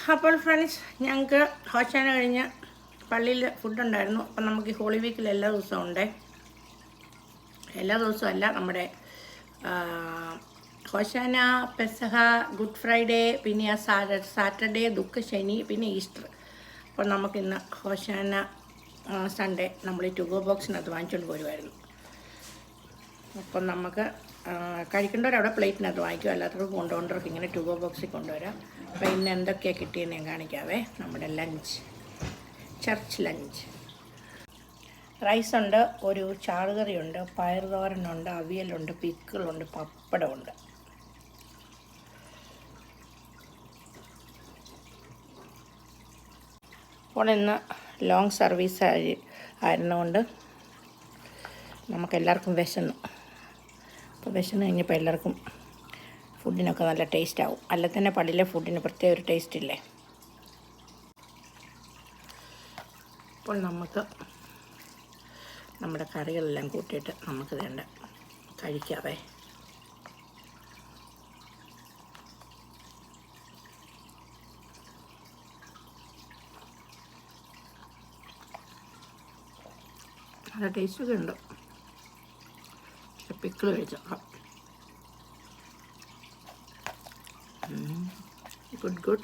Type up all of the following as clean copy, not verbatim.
അപ്പോൾ ഫ്രണ്ട്സ്, ഞങ്ങൾക്ക് ഹോശാന കഴിഞ്ഞ് പള്ളിയിൽ ഫുഡുണ്ടായിരുന്നു. അപ്പം നമുക്ക് ഈ ഹോളി വീക്കിൽ എല്ലാ ദിവസവും ഉണ്ട്. എല്ലാ ദിവസവും അല്ല, നമ്മുടെ ഹോശാന, പെസഹ, ഗുഡ് ഫ്രൈഡേ, പിന്നെ ആ സാറ്റർഡേ, ദുഃഖ ശനി, പിന്നെ ഈസ്റ്റർ. അപ്പോൾ നമുക്കിന്ന് ഹോശാന സൺഡേ നമ്മൾ ഈ ടുഗോ ബോക്സിനകത്ത് വാങ്ങിച്ചുകൊണ്ട് പോരുമായിരുന്നു. അപ്പം നമുക്ക് കഴിക്കേണ്ടവരവിടെ പ്ലേറ്റിനകത്ത് വാങ്ങിക്കും, അല്ലാത്തവർക്ക് കൊണ്ടുപോകേണ്ടവർക്ക് ഇങ്ങനെ ടുഗോ ബോക്സിൽ കൊണ്ടുവരാം. അപ്പോൾ ഇന്ന് എന്തൊക്കെയാണ് കിട്ടിയെന്ന് ഞാൻ കാണിക്കാവേ. നമ്മുടെ ലഞ്ച്, ചർച്ച് ലഞ്ച്. റൈസുണ്ട്, ഒരു ചാറുകറിയുണ്ട്, പയർ തോരനുണ്ട്, അവിയലുണ്ട്, പിക്കിളുണ്ട്, പപ്പടമുണ്ട്. അപ്പോൾ ഇന്ന് ലോങ് സർവീസ് ആയിരുന്നുകൊണ്ട് നമുക്കെല്ലാവർക്കും വിശന്നു. അപ്പോൾ വിശന്ന് കഴിഞ്ഞപ്പോൾ എല്ലാവർക്കും ഫുഡിനൊക്കെ നല്ല ടേസ്റ്റ് ആവും. അല്ല തന്നെ പള്ളിയിലെ ഫുഡിന് പ്രത്യേക ഒരു ടേസ്റ്റ് ഇല്ലേ. അപ്പോൾ നമുക്ക് നമ്മുടെ കറികളെല്ലാം കൂട്ടിയിട്ട് നമുക്ക് വേണ്ട കഴിക്കാവേ. നല്ല ടേസ്റ്റൊക്കെ ഉണ്ട്. പിക്കിൾ കഴിച്ചോക്കാം. ഗുഡ്.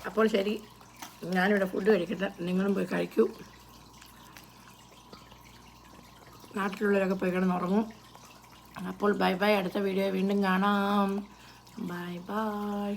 അപ്പോൾ ശരി, ഞാനിവിടെ ഫുഡ് കഴിക്കട്ടെ, നിങ്ങളും പോയി കഴിക്കൂ. നാട്ടിലുള്ളവരൊക്കെ പോയി കിടന്നുറങ്ങും. അപ്പോൾ ബൈ ബൈ. അടുത്ത വീഡിയോ വീണ്ടും കാണാം. Bye bye.